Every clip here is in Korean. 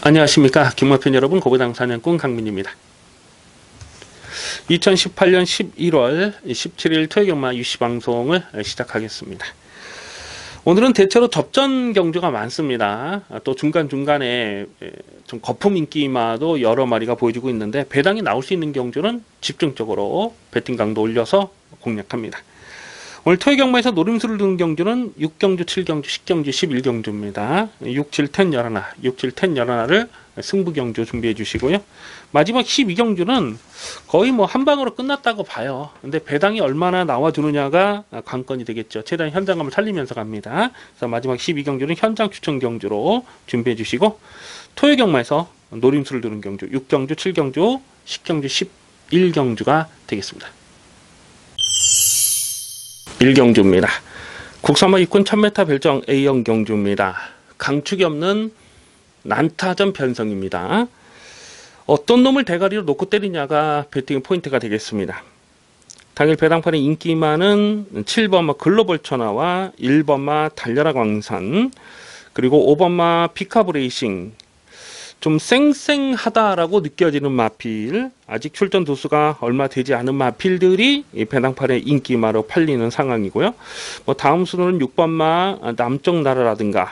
안녕하십니까 김모편 여러분, 고부당 사냥꾼 강민입니다. 2018년 11월 17일 토요경마 유시방송을 시작하겠습니다. 오늘은 대체로 접전 경주가 많습니다. 또 중간중간에 좀 거품 인기마도 여러 마리가 보여주고 있는데, 배당이 나올 수 있는 경주는 집중적으로 배팅 강도 올려서 공략합니다. 오늘 토요경마에서 노림수를 두는 경주는 6경주, 7경주, 10경주, 11경주입니다. 6, 7, 10, 11, 6, 7, 10, 11을 승부경주 준비해 주시고요. 마지막 12경주는 거의 뭐 한 방으로 끝났다고 봐요. 근데 배당이 얼마나 나와주느냐가 관건이 되겠죠. 최대한 현장감을 살리면서 갑니다. 그래서 마지막 12경주는 현장 추천 경주로 준비해 주시고, 토요경마에서 노림수를 두는 경주 6경주, 7경주, 10경주, 11경주가 되겠습니다. 1경주입니다. 국산마 입군 1000m 별정 A형 경주입니다. 강축이 없는 난타전 편성입니다. 어떤 놈을 대가리로 놓고 때리냐가 배팅의 포인트가 되겠습니다. 당일 배당판에 인기 많은 7번마 글로벌 천하와 1번마 달려라 광산, 그리고 5번마 피카브 레이싱, 좀 쌩쌩하다라고 느껴지는 마필, 아직 출전 도수가 얼마 되지 않은 마필들이 이 배당판에 인기마로 팔리는 상황이고요. 뭐 다음 순으로는 6번마 남쪽 나라라든가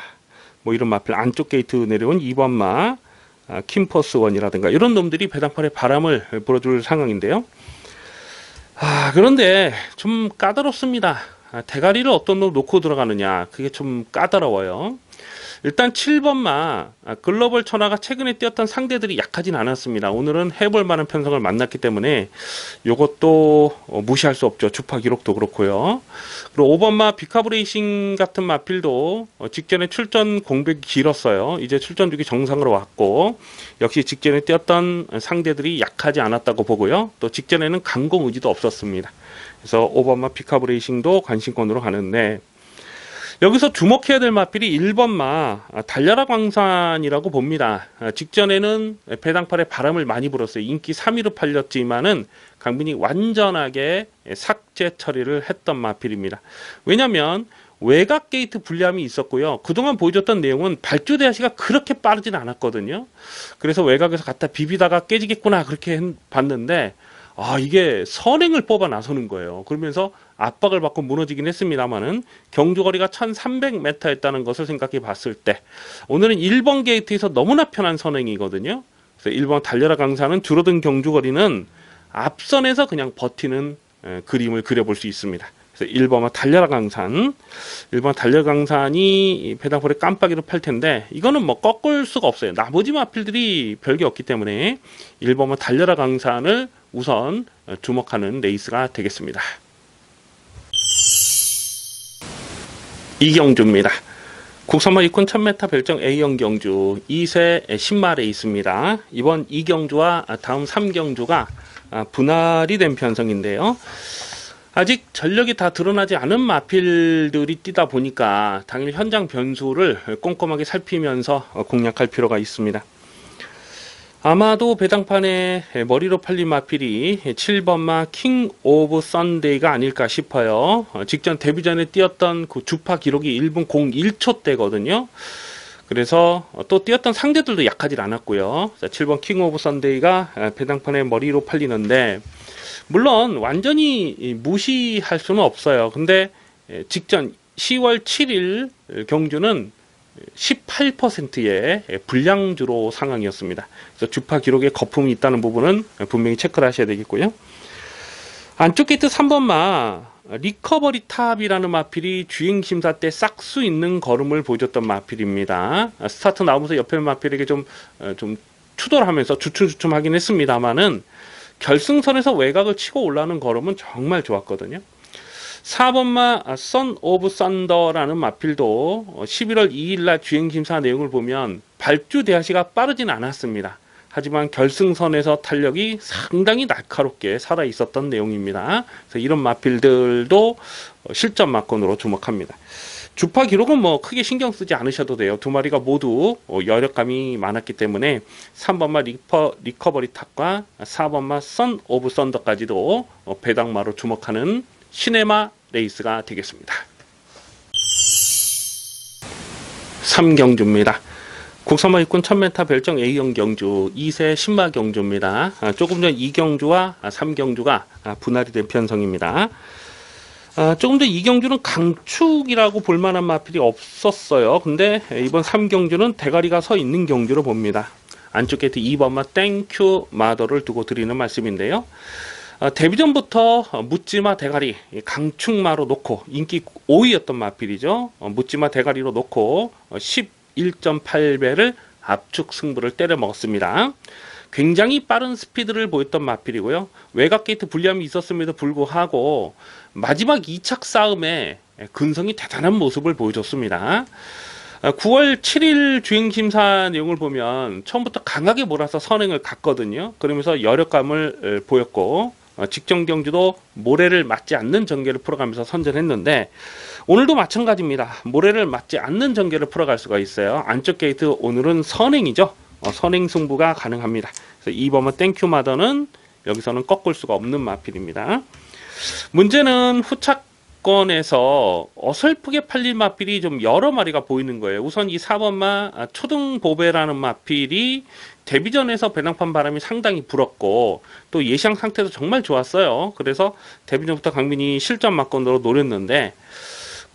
뭐 이런 마필, 안쪽 게이트 내려온 2번마 킴퍼스 원이라든가 이런 놈들이 배당판에 바람을 불어줄 상황인데요. 그런데 좀 까다롭습니다. 대가리를 어떤 놈 놓고 들어가느냐, 그게 좀 까다로워요. 일단 7번마 글로벌 천하가 최근에 뛰었던 상대들이 약하진 않았습니다. 오늘은 해볼 만한 편성을 만났기 때문에 이것도 무시할 수 없죠. 주파 기록도 그렇고요. 그리고 5번마 비카브레이싱 같은 마필도 직전에 출전 공백이 길었어요. 이제 출전 주기 정상으로 왔고, 역시 직전에 뛰었던 상대들이 약하지 않았다고 보고요. 또 직전에는 강공 의지도 없었습니다. 그래서 5번마 비카브레이싱도 관심권으로 가는데, 여기서 주목해야 될 마필이 1번마 달려라 광산이라고 봅니다. 직전에는 배당팔에 바람을 많이 불었어요. 인기 3위로 팔렸지만은 강민이 완전하게 삭제 처리를 했던 마필입니다. 왜냐면 외곽 게이트 불리함이 있었고요. 그동안 보여줬던 내용은 발주 대하시가 그렇게 빠르진 않았거든요. 그래서 외곽에서 갖다 비비다가 깨지겠구나 그렇게 봤는데, 이게 선행을 뽑아 나서는 거예요. 그러면서 압박을 받고 무너지긴 했습니다만은 경주거리가 1300m였다는 것을 생각해 봤을 때, 오늘은 1번 게이트에서 너무나 편한 선행이거든요. 그래서 1번 달려라 강산은 줄어든 경주거리는 앞선에서 그냥 버티는 그림을 그려볼 수 있습니다. 그래서 1번은 달려라 강산, 1번 달려라 강산이 배당폴에 깜빡이로 팔 텐데, 이거는 뭐 꺾을 수가 없어요. 나머지 마필들이 별게 없기 때문에 1번은 달려라 강산을 우선 주목하는 레이스가 되겠습니다. 2경주입니다. 국산마 입군 1000m 별정 A형 경주 2세 10마 레이스입니다. 이번 2경주와 다음 3경주가 분할이 된 편성인데요. 아직 전력이 다 드러나지 않은 마필들이 뛰다 보니까 당일 현장 변수를 꼼꼼하게 살피면서 공략할 필요가 있습니다. 아마도 배당판에 머리로 팔린 마필이 7번마 킹 오브 썬데이가 아닐까 싶어요. 직전 데뷔전에 뛰었던 그 주파 기록이 1분 01초대거든요. 그래서 또 뛰었던 상대들도 약하지 않았고요. 7번 킹 오브 썬데이가 배당판에 머리로 팔리는데, 물론 완전히 무시할 수는 없어요. 근데 직전 10월 7일 경주는 18%의 불량주로 상황이었습니다. 그래서 주파 기록에 거품이 있다는 부분은 분명히 체크를 하셔야 되겠고요. 안쪽 게이트 3번마 리커버리 탑이라는 마필이 주행심사 때 싹수 있는 걸음을 보여줬던 마필입니다. 스타트 나오면서 옆에 마필에게 좀 추돌 하면서 주춤주춤 하긴 했습니다만은 결승선에서 외곽을 치고 올라오는 걸음은 정말 좋았거든요. 4번마 선 오브 썬더라는 마필도 11월 2일날 주행심사 내용을 보면 발주 대하시가 빠르진 않았습니다. 하지만 결승선에서 탄력이 상당히 날카롭게 살아있었던 내용입니다. 그래서 이런 마필들도 실전 마건으로 주목합니다. 주파 기록은 뭐 크게 신경 쓰지 않으셔도 돼요. 두 마리가 모두 여력감이 많았기 때문에 3번마 리커버리 탑과 4번마 선 오브 썬더까지도 배당마로 주목하는 시네마 레이스가 되겠습니다. 3경주입니다. 국산마 육군 1000m 별정 A형 경주 2세 신마 경주입니다. 조금 전 2경주와 3경주가 분할이 된 편성입니다. 조금 전 2경주는 강축이라고 볼만한 마필이 없었어요. 근데 이번 3경주는 대가리가 서 있는 경주로 봅니다. 안쪽 게이트 2번마 땡큐 마더를 두고 드리는 말씀인데요. 데뷔전부터 묻지마 대가리 강축마로 놓고 인기 5위였던 마필이죠. 묻지마 대가리로 놓고 11.8배를 압축 승부를 때려 먹었습니다. 굉장히 빠른 스피드를 보였던 마필이고요. 외곽 게이트 불리함이 있었음에도 불구하고 마지막 2착 싸움에 근성이 대단한 모습을 보여줬습니다. 9월 7일 주행심사 내용을 보면 처음부터 강하게 몰아서 선행을 갔거든요. 그러면서 여력감을 보였고 직전 경주도 모래를 맞지 않는 전개를 풀어가면서 선전했는데 오늘도 마찬가지입니다. 모래를 맞지 않는 전개를 풀어갈 수가 있어요. 안쪽 게이트 오늘은 선행이죠. 선행 승부가 가능합니다. 그래서 2번은 땡큐 마더는 여기서는 꺾을 수가 없는 마필입니다. 문제는 후차권에서 어설프게 팔린 마필이 좀 여러 마리가 보이는 거예요. 우선 이 4번마 초등보배라는 마필이 데뷔전에서 배낭판 바람이 상당히 불었고 또 예상 상태도 정말 좋았어요. 그래서 데뷔전부터 강민이 실전 막건으로 노렸는데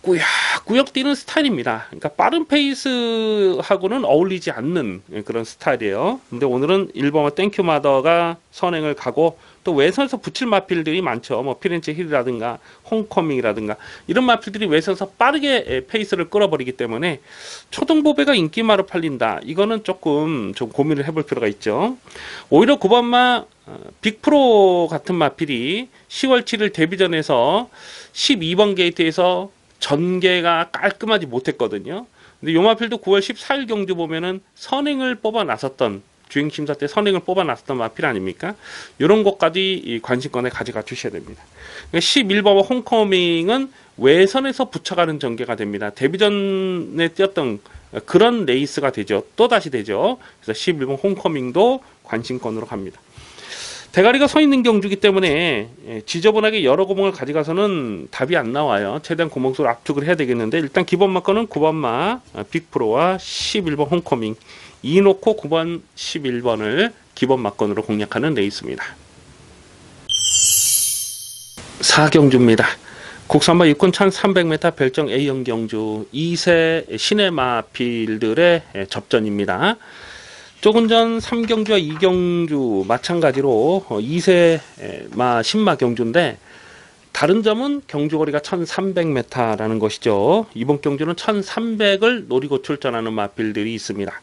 꾸역꾸역 뛰는 스타일입니다. 그러니까 빠른 페이스하고는 어울리지 않는 그런 스타일이에요. 근데 오늘은 1번의 땡큐 마더가 선행을 가고 또 외선에서 붙일 마필들이 많죠. 뭐 피렌체 힐이라든가 홈커밍이라든가 이런 마필들이 외선에서 빠르게 페이스를 끌어버리기 때문에 초등보배가 인기마로 팔린다. 이거는 조금 좀 고민을 해볼 필요가 있죠. 오히려 9번마 빅프로 같은 마필이 10월 7일 데뷔전에서 12번 게이트에서 전개가 깔끔하지 못했거든요. 근데 요 마필도 9월 14일 경주 보면은 선행을 뽑아 나섰던 주행심사 때 선행을 뽑아 나섰던 마필 아닙니까? 이런 것까지 관심권에 가져가 주셔야 됩니다. 11번 홈커밍은 외선에서 붙여가는 전개가 됩니다. 데뷔전에 뛰었던 그런 레이스가 되죠. 또다시 되죠. 그래서 11번 홈커밍도 관심권으로 갑니다. 대가리가 서 있는 경주기 때문에 지저분하게 여러 구멍을 가져가서는 답이 안 나와요. 최대한 구멍수를 압축을 해야 되겠는데 일단 기본 마커는 9번마 빅프로와 11번 홈커밍 이 놓고 9번 11번을 기본 마건으로 공략하는 레이스입니다. 4경주입니다. 국산마 육군 1300m 별정 A형 경주 2세 시네마 필들의 접전입니다. 조금 전 3경주와 2경주 마찬가지로 2세 신마 경주인데 다른 점은 경주거리가 1300m라는 것이죠. 이번 경주는 1300을 노리고 출전하는 마필들이 있습니다.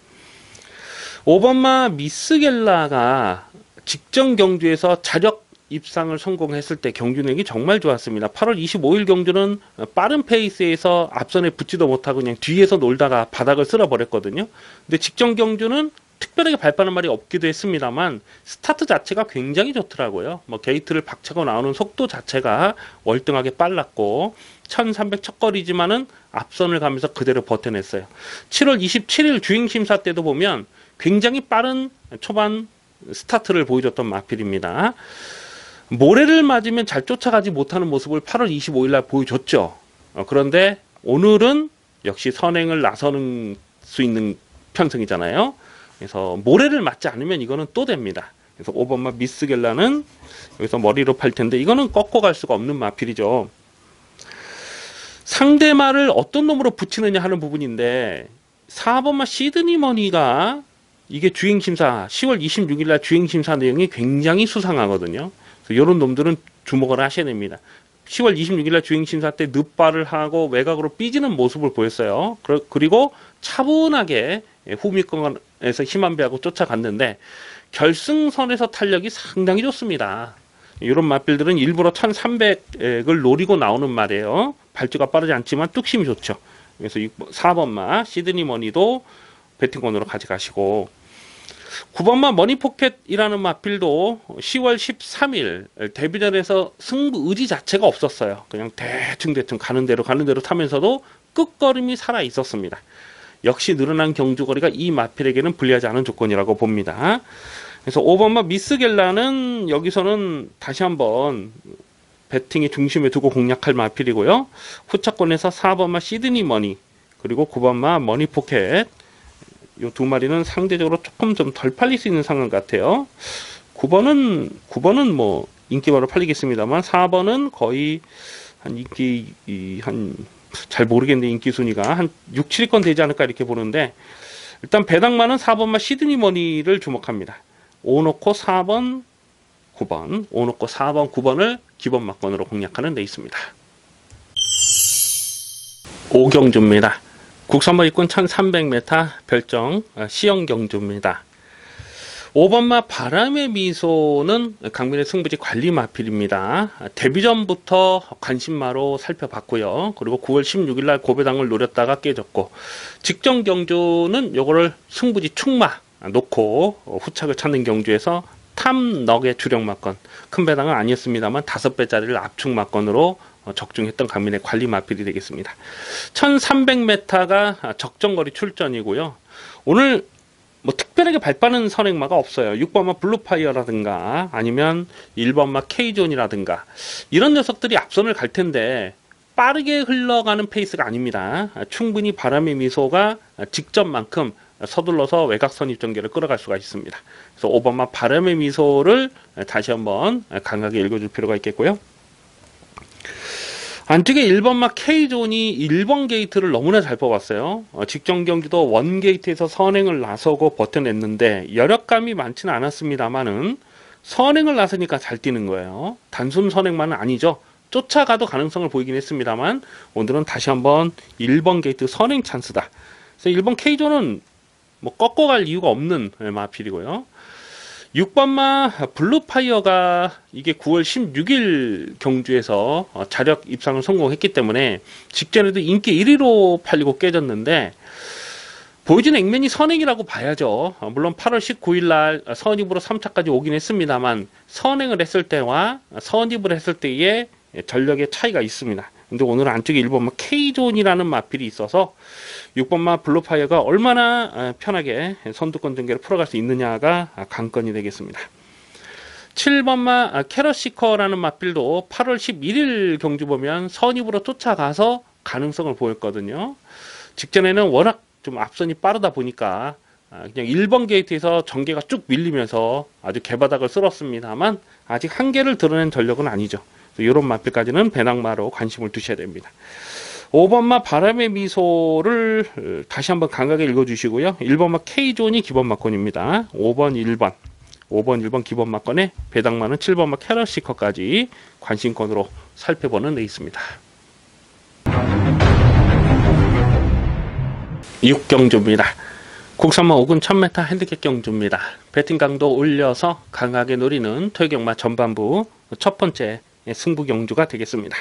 5번마 미스겔라가 직전 경주에서 자력 입상을 성공했을 때 경주 내용이 정말 좋았습니다. 8월 25일 경주는 빠른 페이스에서 앞선에 붙지도 못하고 그냥 뒤에서 놀다가 바닥을 쓸어버렸거든요. 근데 직전 경주는 특별하게 발빠른 말이 없기도 했습니다만 스타트 자체가 굉장히 좋더라고요. 뭐 게이트를 박차고 나오는 속도 자체가 월등하게 빨랐고 1300 첫거리지만은 앞선을 가면서 그대로 버텨냈어요. 7월 27일 주행심사 때도 보면 굉장히 빠른 초반 스타트를 보여줬던 마필입니다. 모래를 맞으면 잘 쫓아가지 못하는 모습을 8월 25일 날 보여줬죠. 그런데 오늘은 역시 선행을 나서는 수 있는 편성이잖아요. 그래서 모래를 맞지 않으면 이거는 또 됩니다. 그래서 5번마 미스겔라는 여기서 머리로 팔 텐데 이거는 꺾어 갈 수가 없는 마필이죠. 상대마를 어떤 놈으로 붙이느냐 하는 부분인데 4번마 시드니머니가 이게 주행심사 10월 26일 날 주행심사 내용이 굉장히 수상하거든요. 그래서 이런 놈들은 주목을 하셔야 됩니다. 10월 26일 날 주행심사 때 늪발을 하고 외곽으로 삐지는 모습을 보였어요. 그리고 차분하게 후미권에서 힘한 배하고 쫓아갔는데 결승선에서 탄력이 상당히 좋습니다. 이런 마필들은 일부러 1300을 노리고 나오는 말이에요. 발주가 빠르지 않지만 뚝심이 좋죠. 그래서 4번마 시드니머니도 배팅권으로 가져가시고 9번마 머니포켓이라는 마필도 10월 13일 데뷔전에서 승부 의지 자체가 없었어요. 그냥 대충 가는 대로 타면서도 끝걸음이 살아 있었습니다. 역시 늘어난 경주거리가 이 마필에게는 불리하지 않은 조건이라고 봅니다. 그래서 5번마 미스겔라는 여기서는 다시 한번 배팅의 중심에 두고 공략할 마필이고요. 후차권에서 4번마 시드니머니 그리고 9번마 머니포켓 이 두 마리는 상대적으로 조금 좀 덜 팔릴 수 있는 상황 같아요. 9번은 뭐 인기바로 팔리겠습니다만 4번은 거의 한 인기 한 잘 모르겠는데 인기 순위가 한 6, 7위권 되지 않을까 이렇게 보는데 일단 배당마는 4번마 시드니 머니를 주목합니다. 5 놓고 4번 9번 5 놓고 4번 9번을 기본 막건으로 공략하는 데 있습니다. 5경주입니다. 국선머리꾼 1300m 별정 시영경주입니다. 5번마 바람의 미소는 강민의 승부지 관리 마필입니다. 데뷔 전부터 관심마로 살펴봤고요. 그리고 9월 16일날 고배당을 노렸다가 깨졌고 직전 경주는 요거를 승부지 축마 놓고 후착을 찾는 경주에서 탐넉의 주력 막건 큰 배당은 아니었습니다만 5배짜리를 압축 막건으로 적중했던 강민의 관리 마필이 되겠습니다. 1300m가 적정거리 출전이고요. 오늘 뭐 특별하게 발빠른 선행마가 없어요. 6번마 블루파이어라든가 아니면 1번마 K존이라든가 이런 녀석들이 앞선을 갈 텐데 빠르게 흘러가는 페이스가 아닙니다. 충분히 바람의 미소가 직전만큼 서둘러서 외곽 선입전개를 끌어갈 수가 있습니다. 그래서 5번마 바람의 미소를 다시 한번 강하게 읽어줄 필요가 있겠고요. 안쪽에 1번마 K존이 1번 게이트를 너무나 잘 뽑았어요. 직전 경기도 원 게이트에서 선행을 나서고 버텨냈는데 여력감이 많지는 않았습니다만은 선행을 나서니까 잘 뛰는 거예요. 단순 선행만은 아니죠. 쫓아가도 가능성을 보이긴 했습니다만 오늘은 다시 한번 1번 게이트 선행 찬스다. 그래서 1번 K존은 뭐 꺾어갈 이유가 없는 마필이고요. 6번마 블루파이어가 이게 9월 16일 경주에서 자력 입상을 성공했기 때문에 직전에도 인기 1위로 팔리고 깨졌는데 보여준 액면이 선행이라고 봐야죠. 물론 8월 19일 날 선입으로 3차까지 오긴 했습니다만 선행을 했을 때와 선입을 했을 때의 전력의 차이가 있습니다. 근데 오늘 안쪽에 1번마 K존이라는 마필이 있어서 6번마 블루파이어가 얼마나 편하게 선두권 전개를 풀어갈 수 있느냐가 관건이 되겠습니다. 7번마 캐럿시커라는 마필도 8월 11일 경주 보면 선입으로 쫓아가서 가능성을 보였거든요. 직전에는 워낙 좀 앞선이 빠르다 보니까 그냥 1번 게이트에서 전개가 쭉 밀리면서 아주 개바닥을 쓸었습니다만 아직 한계를 드러낸 전력은 아니죠. 이런 마필까지는 배낭마로 관심을 두셔야 됩니다. 5번마 바람의 미소를 다시 한번 강하게 읽어주시고요. 1번마 K존이 기본 막건입니다. 5번 1번 기본 막건에 배당마는 7번마 캐럿시커까지 관심권으로 살펴보는 데 있습니다. 6경주입니다. 국산마 5군 1000m 핸디캡 경주입니다. 배팅 강도 올려서 강하게 노리는 토요경마 전반부 첫 번째 승부 경주가 되겠습니다.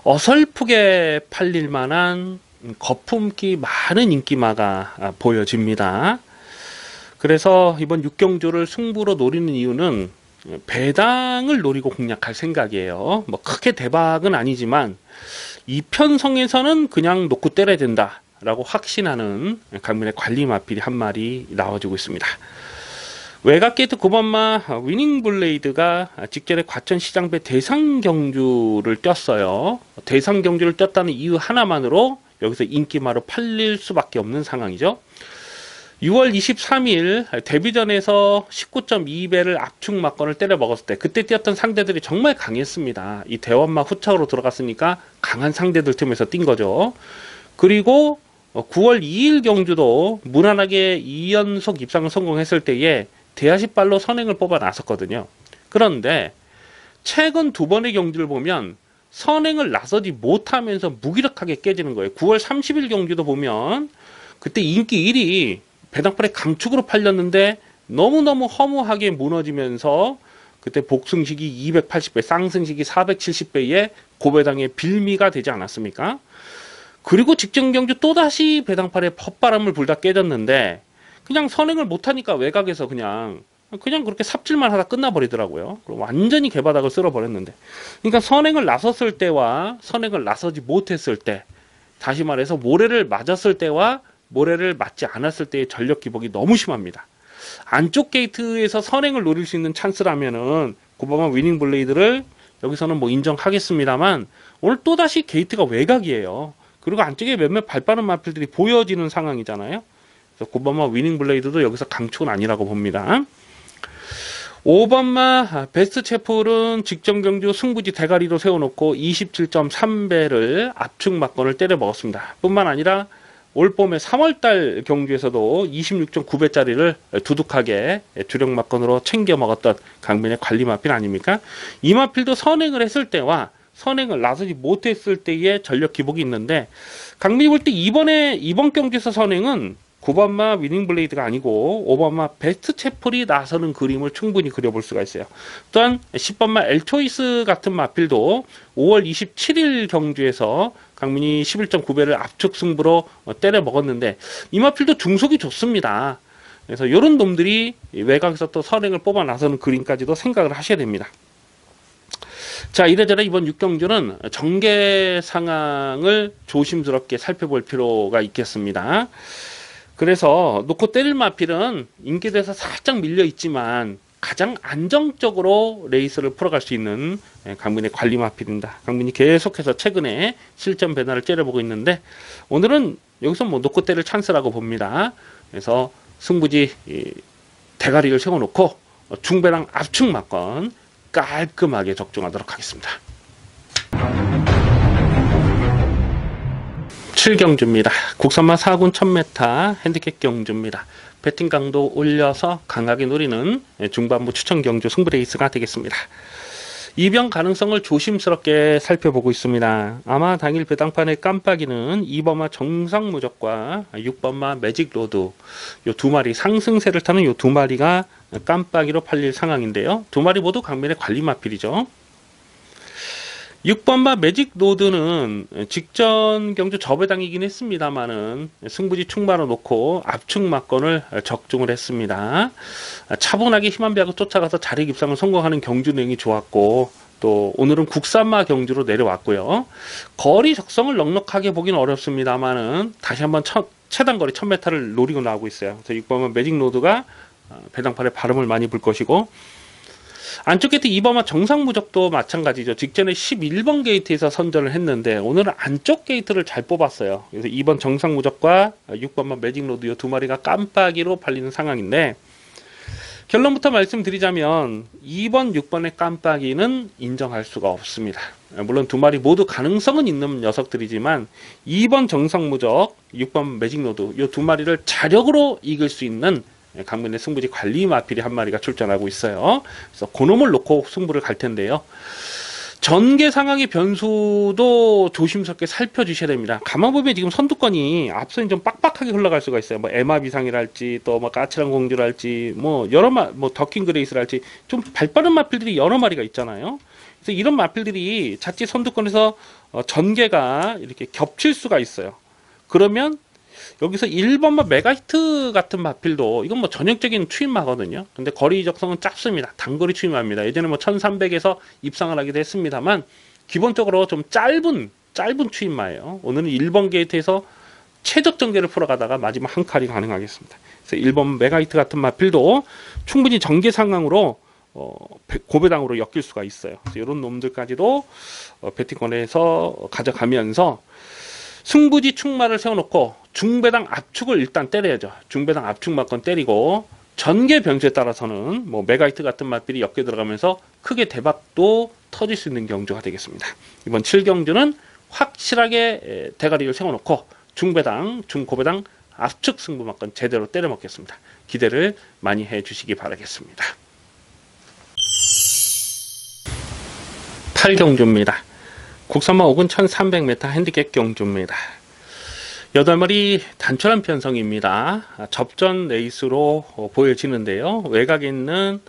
어설프게 팔릴 만한 거품기 많은 인기마가 보여집니다. 그래서 이번 6경주를 승부로 노리는 이유는 배당을 노리고 공략할 생각이에요. 뭐 크게 대박은 아니지만 이편성에서는 그냥 놓고 때려야 된다 라고 확신하는 강민의 관리 마필이 한 마리 나와주고 있습니다. 외곽 게이트 9번마 위닝 블레이드가 직전에 과천시장배 대상 경주를 뛰었어요. 대상 경주를 뛰었다는 이유 하나만으로 여기서 인기마로 팔릴 수밖에 없는 상황이죠. 6월 23일 데뷔전에서 19.2배를 압축 막건을 때려 먹었을 때 그때 뛰었던 상대들이 정말 강했습니다. 이 대원마 후착으로 들어갔으니까 강한 상대들 틈에서 뛴 거죠. 그리고 9월 2일 경주도 무난하게 2연속 입상을 성공했을 때에 대하십발로 선행을 뽑아 나섰거든요. 그런데 최근 두 번의 경주를 보면 선행을 나서지 못하면서 무기력하게 깨지는 거예요. 9월 30일 경주도 보면 그때 인기 1위 배당팔에 강축으로 팔렸는데 너무너무 허무하게 무너지면서 그때 복승식이 280배, 쌍승식이 470배의 고배당의 빌미가 되지 않았습니까? 그리고 직전 경주 또다시 배당팔에 헛바람을 불다 깨졌는데 그냥 선행을 못하니까 외곽에서 그냥 그렇게 삽질만 하다 끝나버리더라고요. 완전히 개바닥을 쓸어버렸는데 그러니까 선행을 나섰을 때와 선행을 나서지 못했을 때 다시 말해서 모래를 맞았을 때와 모래를 맞지 않았을 때의 전력 기복이 너무 심합니다. 안쪽 게이트에서 선행을 노릴 수 있는 찬스라면은 고바마 위닝 블레이드를 여기서는 뭐 인정하겠습니다만 오늘 또다시 게이트가 외곽이에요. 그리고 안쪽에 몇몇 발 빠른 마필들이 보여지는 상황이잖아요. 그래서 9번마 위닝 블레이드도 여기서 강축은 아니라고 봅니다. 5번마 베스트 채플은 직전 경주 승부지 대가리로 세워놓고 27.3배를 압축 막건을 때려 먹었습니다. 뿐만 아니라 올 봄에 3월달 경주에서도 26.9배짜리를 두둑하게 주력 막건으로 챙겨 먹었던 강민의 관리 마필 아닙니까? 이 마필도 선행을 했을 때와 선행을 나서지 못했을 때의 전력 기복이 있는데, 강민이 볼 때 이번 경주에서 선행은 9번마 위닝 블레이드가 아니고 5번마 베스트 채플이 나서는 그림을 충분히 그려볼 수가 있어요. 또한 10번마 엘초이스 같은 마필도 5월 27일 경주에서 강민이 11.9배를 압축 승부로 때려 먹었는데, 이 마필도 중속이 좋습니다. 그래서 이런 놈들이 외곽에서 또 선행을 뽑아 나서는 그림까지도 생각을 하셔야 됩니다. 자, 이래저래 이번 6경주는 전개 상황을 조심스럽게 살펴볼 필요가 있겠습니다. 그래서 놓고 때릴 마필은 인기대에서 살짝 밀려 있지만 가장 안정적으로 레이스를 풀어갈 수 있는 강민의 관리 마필입니다. 강민이 계속해서 최근에 실전 변화를 째려보고 있는데, 오늘은 여기서 뭐 놓고 때릴 찬스라고 봅니다. 그래서 승부지 대가리를 세워놓고 중배랑 압축 막건 깔끔하게 적중하도록 하겠습니다. 7경주입니다. 국산마 4군 1000m 핸디캡 경주입니다. 배팅 강도 올려서 강하게 노리는 중반부 추천 경주 승부 레이스가 되겠습니다. 이변 가능성을 조심스럽게 살펴보고 있습니다. 아마 당일 배당판의 깜빡이는 2번마 정상무적과 6번마 매직로드, 요 두 마리 상승세를 타는 요 두 마리가 깜빡이로 팔릴 상황인데요. 두 마리 모두 강민의 관리 마필이죠. 6번마 매직로드는 직전 경주 저배당이긴 했습니다만은 승부지 충마로 놓고 압축 막건을 적중을 했습니다. 차분하게 힘한배하고 쫓아가서 자리 입상을 성공하는 경주 내용이 좋았고, 또 오늘은 국산마 경주로 내려왔고요. 거리 적성을 넉넉하게 보기는 어렵습니다만은 다시 한번 최단거리 1000m를 노리고 나오고 있어요. 그래서 6번마 매직로드가 배당판에 바람을 많이 불 것이고, 안쪽 게이트 2번마 정상무적도 마찬가지죠. 직전에 11번 게이트에서 선전을 했는데 오늘은 안쪽 게이트를 잘 뽑았어요. 그래서 2번 정상무적과 6번마 매직로드 이 두 마리가 깜빡이로 팔리는 상황인데, 결론부터 말씀드리자면 2번, 6번의 깜빡이는 인정할 수가 없습니다. 물론 두 마리 모두 가능성은 있는 녀석들이지만 2번 정상무적, 6번 매직로드 이 두 마리를 자력으로 이길 수 있는 강민의 승부지 관리 마필이 한 마리가 출전하고 있어요. 그래서 그놈을 놓고 승부를 갈 텐데요. 전개 상황의 변수도 조심스럽게 살펴주셔야 됩니다. 가만 보면 지금 선두권이 앞선이 좀 빡빡하게 흘러갈 수가 있어요. 뭐 에마 비상이랄지, 또 뭐 까칠한 공주랄지, 뭐 여러 뭐 더킹 그레이스랄지, 좀 발빠른 마필들이 여러 마리가 있잖아요. 그래서 이런 마필들이 자칫 선두권에서 전개가 이렇게 겹칠 수가 있어요. 그러면 여기서 1번마 메가히트 같은 마필도 이건 뭐 전형적인 추임마거든요. 근데 거리 적성은 짧습니다. 단거리 추임마입니다. 예전에 뭐 1300에서 입상을 하기도 했습니다만 기본적으로 좀 짧은 추임마예요. 오늘은 1번 게이트에서 최적 전개를 풀어가다가 마지막 한 칸이 가능하겠습니다. 그래서 1번 메가히트 같은 마필도 충분히 전개 상황으로 고배당으로 엮일 수가 있어요. 그래서 이런 놈들까지도 배팅권에서 가져가면서 승부지 충마를 세워놓고 중배당 압축을 일단 때려야죠. 중배당 압축 막건 때리고, 전개 변수에 따라서는 뭐 메가히트 같은 맛들이 엮여 들어가면서 크게 대박도 터질 수 있는 경주가 되겠습니다. 이번 7경주는 확실하게 대가리를 세워놓고 중배당, 중고배당 압축 승부 막건 제대로 때려 먹겠습니다. 기대를 많이 해주시기 바라겠습니다. 8경주입니다. 국산마 5군 1300m 핸디캡 경주입니다. 8마리 단촐한 편성입니다. 접전 레이스로 보여지는데요. 외곽에 있는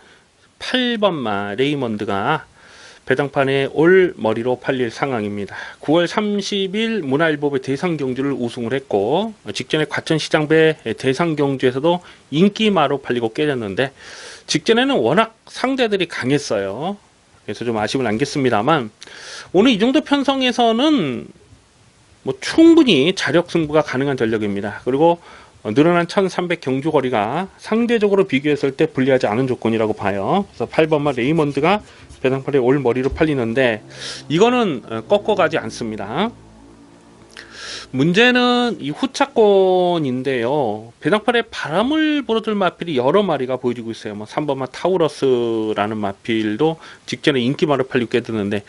8번마 레이먼드가 배당판에 올 머리로 팔릴 상황입니다. 9월 30일 문화일보배 대상경주를 우승을 했고, 직전에 과천시장배 대상경주에서도 인기마로 팔리고 깨졌는데, 직전에는 워낙 상대들이 강했어요. 그래서 좀 아쉬움을 남겼습니다만, 오늘 이 정도 편성에서는 뭐 충분히 자력 승부가 가능한 전력입니다. 그리고 늘어난 1300 경주 거리가 상대적으로 비교했을 때 불리하지 않은 조건이라고 봐요. 그래서 8번마 레이먼드가 배당판에 올 머리로 팔리는데, 이거는 꺾어가지 않습니다. 문제는 이 후차권인데요. 배당팔에 바람을 불어들 마필이 여러 마리가 보여지고 있어요. 뭐 3번마 타우러스라는 마필도 직전에 인기마를 팔리고 깨드는데,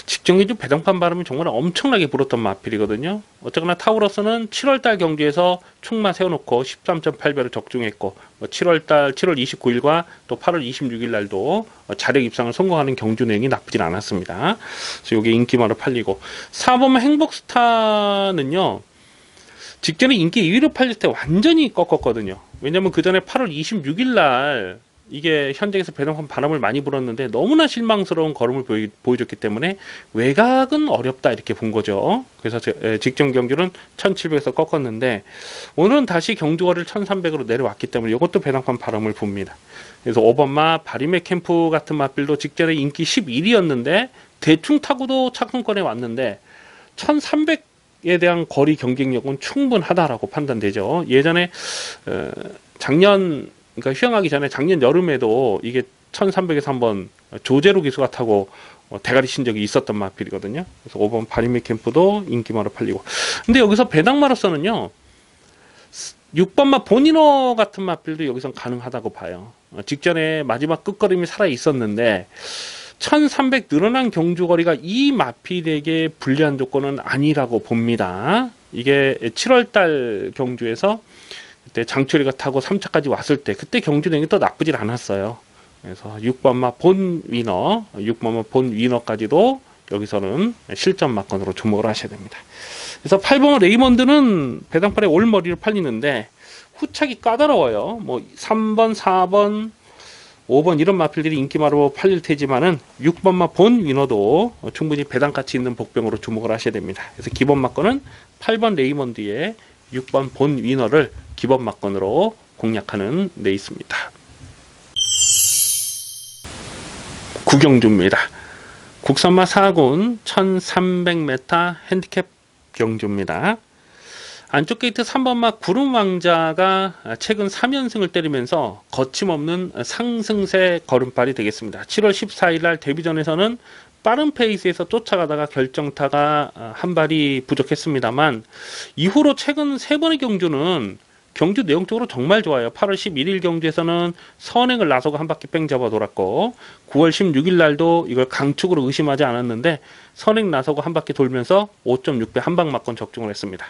직전에 배당판 바람이 정말 엄청나게 불었던 마필이거든요. 어쨌거나 타우러스는 7월달 경주에서 충마 세워놓고 13.8배를 적중했고, 7월 29일과 또 8월 26일 날도 자력 입상을 성공하는 경주 내용이 나쁘진 않았습니다. 그래서 이게 인기마로 팔리고, 4번마 행복스타는요, 직전에 인기 2위로 팔릴 때 완전히 꺾었거든요. 왜냐면 그 전에 8월 26일 날 이게 현장에서 배당판 바람을 많이 불었는데 너무나 실망스러운 걸음을 보여줬기 때문에 외곽은 어렵다 이렇게 본 거죠. 그래서 직전 경주는 1700에서 꺾었는데, 오늘은 다시 경주거리를 1300으로 내려왔기 때문에 이것도 배당판 바람을 봅니다. 그래서 5번마 바리메 캠프 같은 마필도 직전에 인기 11위였는데 대충 타고도 착순권에 왔는데 1300에 대한 거리 경쟁력은 충분하다라고 판단되죠. 예전에 그러니까 휴양하기 전에 작년 여름에도 이게 1300에서 한번 조제로 기수가 타고 대가리 친 적이 있었던 마필이거든요. 그래서 5번 바리메 캠프도 인기마로 팔리고. 근데 여기서 배당마로서는요, 6번마 본인어 같은 마필도 여기선 가능하다고 봐요. 직전에 마지막 끝걸음이 살아 있었는데 1300 늘어난 경주거리가 이 마필에게 불리한 조건은 아니라고 봅니다. 이게 7월달 경주에서 그때 장철이가 타고 3차까지 왔을 때 그때 경주 내용이 또 나쁘질 않았어요. 그래서 6번마 본 위너, 6번마 본 위너까지도 여기서는 실전 막건으로 주목을 하셔야 됩니다. 그래서 8번마 레이먼드는 배당팔에 올머리를 팔리는데 후착이 까다로워요. 뭐 3번, 4번, 5번 이런 마필들이 인기마로 팔릴 테지만은 6번마 본 위너도 충분히 배당가치 있는 복병으로 주목을 하셔야 됩니다. 그래서 기본 막건은 8번 레이먼드에 6번 본 위너를 기본 막건으로 공략하는 레이스입니다. 구경주입니다. 국산마 4군 1300m 핸디캡 경주입니다. 안쪽 게이트 3번마 구름왕자가 최근 3연승을 때리면서 거침없는 상승세 걸음발이 되겠습니다. 7월 14일 날 데뷔전에서는 빠른 페이스에서 쫓아가다가 결정타가 한 발이 부족했습니다만, 이후로 최근 3번의 경주는 경주 내용적으로 정말 좋아요. 8월 11일 경주에서는 선행을 나서고 한 바퀴 뺑 잡아 돌았고, 9월 16일 날도 이걸 강축으로 의심하지 않았는데 선행 나서고 한 바퀴 돌면서 5.6배 한방 막건 적중을 했습니다.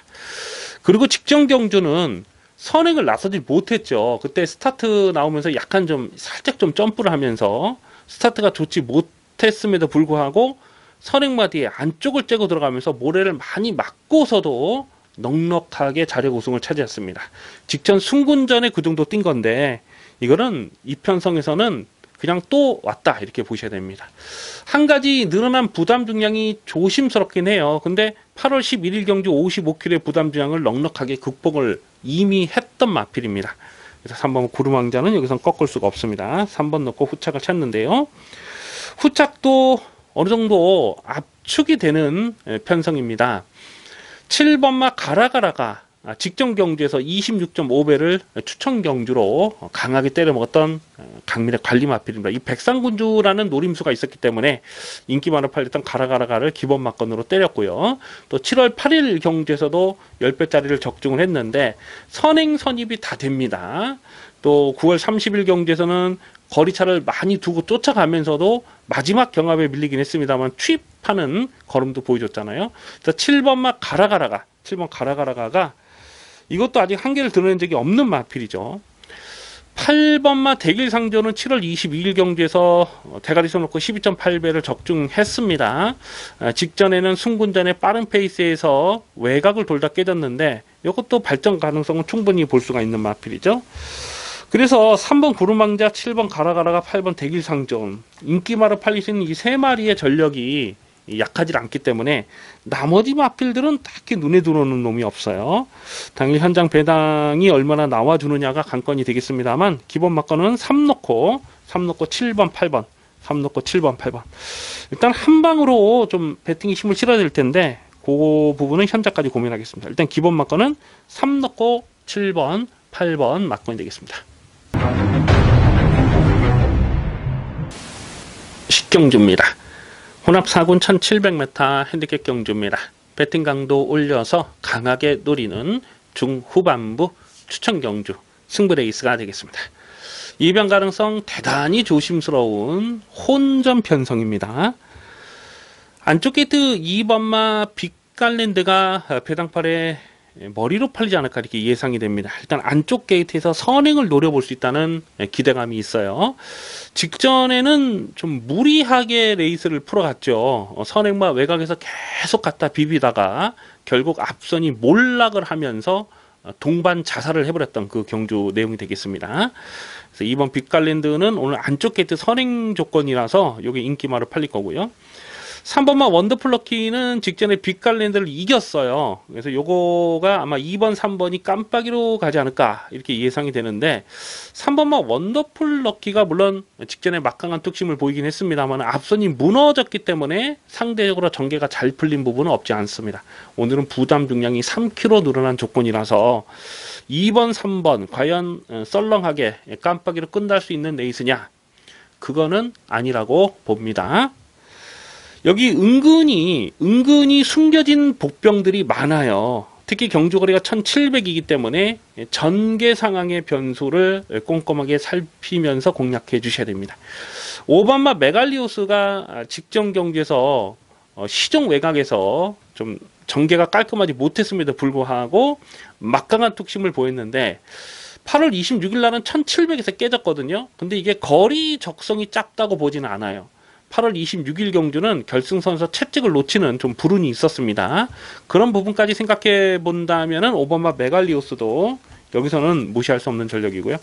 그리고 직전 경주는 선행을 나서지 못했죠. 그때 스타트 나오면서 약간 살짝 점프를 하면서 스타트가 좋지 못했음에도 불구하고 선행마디에 안쪽을 째고 들어가면서 모래를 많이 맞고서도 넉넉하게 자력 우승을 차지했습니다. 직전 순군전에 그 정도 뛴 건데, 이거는 이편성에서는 그냥 또 왔다 이렇게 보셔야 됩니다. 한 가지 늘어난 부담 중량이 조심스럽긴 해요. 근데 8월 11일 경주 55kg의 부담 중량을 넉넉하게 극복을 이미 했던 마필입니다. 그래서 3번 구름왕자는 여기선 꺾을 수가 없습니다. 3번 넣고 후착을 찾는데요. 후착도 어느 정도 압축이 되는 편성입니다. 7번마 가라가라가 직전 경주에서 26.5배를 추천 경주로 강하게 때려 먹었던 강민의 관리 마필입니다. 이 백상군주라는 노림수가 있었기 때문에 인기만을 팔렸던 가라가라가를 기본 막건으로 때렸고요. 또 7월 8일 경주에서도 10배짜리를 적중을 했는데 선행 선입이 다 됩니다. 또 9월 30일 경주에서는 거리차를 많이 두고 쫓아가면서도 마지막 경합에 밀리긴 했습니다만 투입하는 걸음도 보여줬잖아요. 그래서 7번마 가라가라가, 7번 가라가라가가 이것도 아직 한계를 드러낸 적이 없는 마필이죠. 8번마 대길상조는 7월 22일 경주에서 대가리 써놓고 12.8배를 적중했습니다. 직전에는 순군전의 빠른 페이스에서 외곽을 돌다 깨졌는데 이것도 발전 가능성은 충분히 볼 수가 있는 마필이죠. 그래서 3번 구름왕자, 7번 가라가라가, 8번 대길상전 인기마로 팔릴 수 있는 이 세 마리의 전력이 약하지 않기 때문에 나머지 마필들은 딱히 눈에 들어오는 놈이 없어요. 당일 현장 배당이 얼마나 나와주느냐가 관건이 되겠습니다만, 기본 막건은 3 넣고 7번 8번 3 넣고 7번 8번 일단 한 방으로 좀 배팅이 힘을 실어야 될 텐데 그 부분은 현장까지 고민하겠습니다. 일단 기본 막건은 3 넣고 7번 8번 막건이 되겠습니다. 식경주입니다. 혼합 4군 1700m 핸디캡 경주입니다. 배팅 강도 올려서 강하게 노리는 중후반부 추천 경주 승부 레이스가 되겠습니다. 이변 가능성 대단히 조심스러운 혼전 편성입니다. 안쪽 게이트 2번마 빅갈랜드가 배당팔에 머리로 팔리지 않을까 이렇게 예상이 됩니다. 일단 안쪽 게이트에서 선행을 노려볼 수 있다는 기대감이 있어요. 직전에는 좀 무리하게 레이스를 풀어갔죠. 선행마 외곽에서 계속 갖다 비비다가 결국 앞선이 몰락을 하면서 동반 자살을 해버렸던 그 경주 내용이 되겠습니다. 그래서 이번 빅갈랜드는 오늘 안쪽 게이트 선행 조건이라서 이게 인기마로 팔릴 거고요. 3번마 원더풀 럭키는 직전에 빅갈랜드를 이겼어요. 그래서 요거가 아마 2번, 3번이 깜빡이로 가지 않을까 이렇게 예상이 되는데 3번마 원더풀 럭키가 물론 직전에 막강한 뚝심을 보이긴 했습니다만 앞선이 무너졌기 때문에 상대적으로 전개가 잘 풀린 부분은 없지 않습니다. 오늘은 부담 중량이 3kg 늘어난 조건이라서 2번, 3번 과연 썰렁하게 깜빡이로 끝날 수 있는 레이스냐? 그거는 아니라고 봅니다. 여기 은근히 숨겨진 복병들이 많아요. 특히 경주거리가 1700이기 때문에 전개 상황의 변수를 꼼꼼하게 살피면서 공략해 주셔야 됩니다. 5번마 메갈리오스가 직전 경주에서 시정 외곽에서 좀 전개가 깔끔하지 못했음에도 불구하고 막강한 뚝심을 보였는데 8월 26일 날은 1700에서 깨졌거든요. 근데 이게 거리 적성이 작다고 보지는 않아요. 8월 26일 경주는 결승선에서 채찍을 놓치는 좀 불운이 있었습니다. 그런 부분까지 생각해 본다면은 5번마 메갈리오스도 여기서는 무시할 수 없는 전력이고요.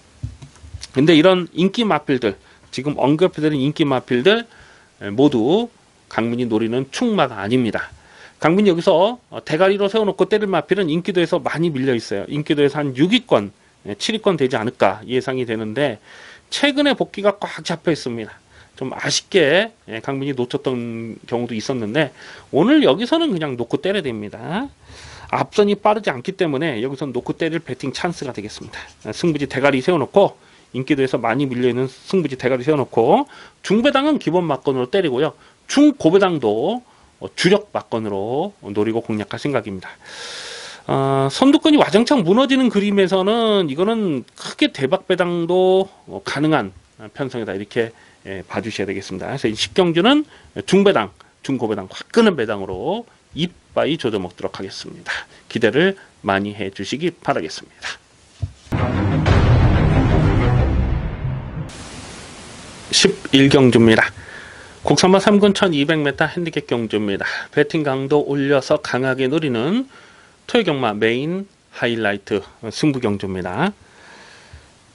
근데 이런 인기 마필들, 지금 언급해드린 인기 마필들 모두 강민이 노리는 충마가 아닙니다. 강민이 여기서 대가리로 세워놓고 때릴 마필은 인기도에서 많이 밀려 있어요. 인기도에서 한 6위권, 7위권 되지 않을까 예상이 되는데 최근에 복귀가 꽉 잡혀 있습니다. 좀 아쉽게 강민이 놓쳤던 경우도 있었는데 오늘 여기서는 그냥 놓고 때려야 됩니다. 앞선이 빠르지 않기 때문에 여기서 놓고 때릴 배팅 찬스가 되겠습니다. 승부지 대가리 세워놓고 인기도에서 많이 밀려있는 승부지 대가리 세워놓고 중배당은 기본 막건으로 때리고요. 중고배당도 주력 막건으로 노리고 공략할 생각입니다. 선두권이 와장창 무너지는 그림에서는 이거는 크게 대박 배당도 가능한 편성이다 이렇게 봐주셔야 되겠습니다. 그래서 이 10경주는 중배당, 중고배당, 화끈한 배당으로 이빠이 조져 먹도록 하겠습니다. 기대를 많이 해주시기 바라겠습니다. 11경주입니다. 국산마 3군 1200m 핸디캡 경주입니다. 배팅 강도 올려서 강하게 노리는 토요경마 메인 하이라이트 승부 경주입니다.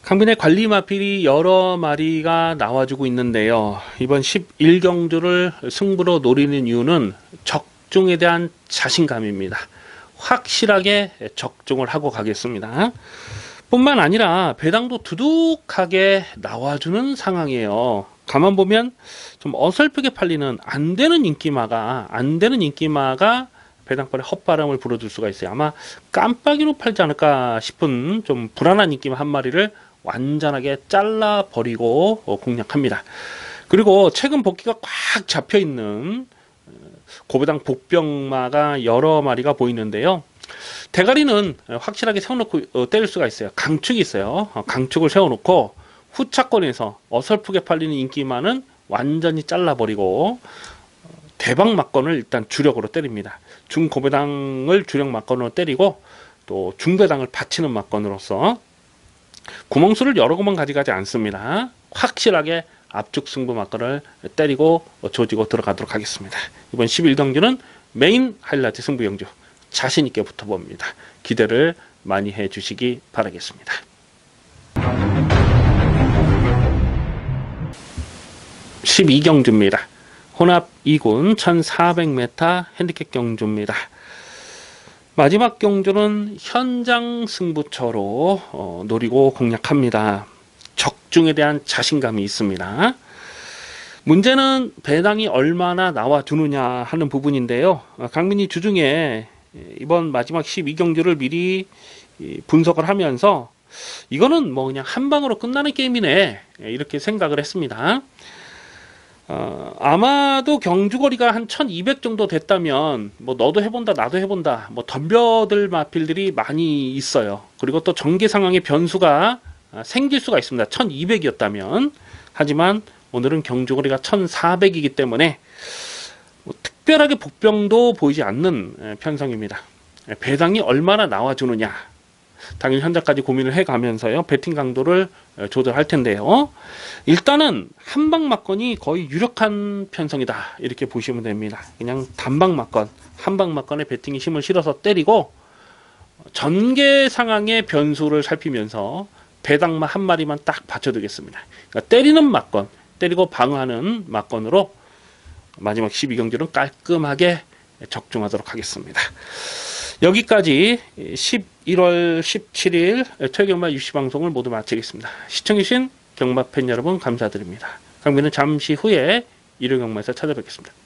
강민의 관리 마필이 여러 마리가 나와주고 있는데요. 이번 11경주를 승부로 노리는 이유는 적중에 대한 자신감입니다. 확실하게 적중을 하고 가겠습니다. 뿐만 아니라 배당도 두둑하게 나와주는 상황이에요. 가만 보면 좀 어설프게 팔리는 안 되는 인기마가 배당팔에 헛바람을 불어줄 수가 있어요. 아마 깜빡이로 팔지 않을까 싶은 좀 불안한 인기마 한 마리를 완전하게 잘라버리고 공략합니다. 그리고 최근 복귀가 꽉 잡혀있는 고배당 복병마가 여러 마리가 보이는데요. 대가리는 확실하게 세워놓고 때릴 수가 있어요. 강축이 있어요. 강축을 세워놓고 후차권에서 어설프게 팔리는 인기마는 완전히 잘라버리고 대박 막건을 일단 주력으로 때립니다. 중고배당을 주력 막건으로 때리고 또 중배당을 받치는 막건으로서 구멍수를 여러 구멍 가져가지 않습니다. 확실하게 압축 승부 막건을 때리고 조지고 들어가도록 하겠습니다. 이번 11경주는 메인 하이라이트 승부 경주 자신있게 붙어봅니다. 기대를 많이 해주시기 바라겠습니다. 12경주입니다. 혼합 2군 1400m 핸디캡 경주입니다. 마지막 경주는 현장 승부처로 노리고 공략합니다. 적중에 대한 자신감이 있습니다. 문제는 배당이 얼마나 나와주느냐 하는 부분인데요. 강민이 주중에 이번 마지막 12경주를 미리 분석을 하면서 이거는 뭐 그냥 한 방으로 끝나는 게임이네 이렇게 생각을 했습니다. 아마도 경주거리가 한 1200 정도 됐다면 뭐 너도 해본다 나도 해본다 뭐 덤벼들 마필들이 많이 있어요. 그리고 또 전개 상황의 변수가 생길 수가 있습니다. 1200이었다면. 하지만 오늘은 경주거리가 1400이기 때문에 뭐 특별하게 복병도 보이지 않는 편성입니다. 배당이 얼마나 나와주느냐 당일 현재까지 고민을 해가면서요 배팅 강도를 조절할 텐데요. 일단은 한방 막건이 거의 유력한 편성이다 이렇게 보시면 됩니다. 그냥 단방 막건, 한방 막건에 배팅에 힘을 실어서 때리고 전개 상황의 변수를 살피면서 배당만 한 마리만 딱 받쳐두겠습니다. 그러니까 때리는 막건, 때리고 방어하는 막건으로 마지막 12경기는 깔끔하게 적중하도록 하겠습니다. 여기까지 11월 17일 최경마 유시 방송을 모두 마치겠습니다. 시청해주신 경마팬 여러분 감사드립니다. 강민은 잠시 후에 일요경마에서 찾아뵙겠습니다.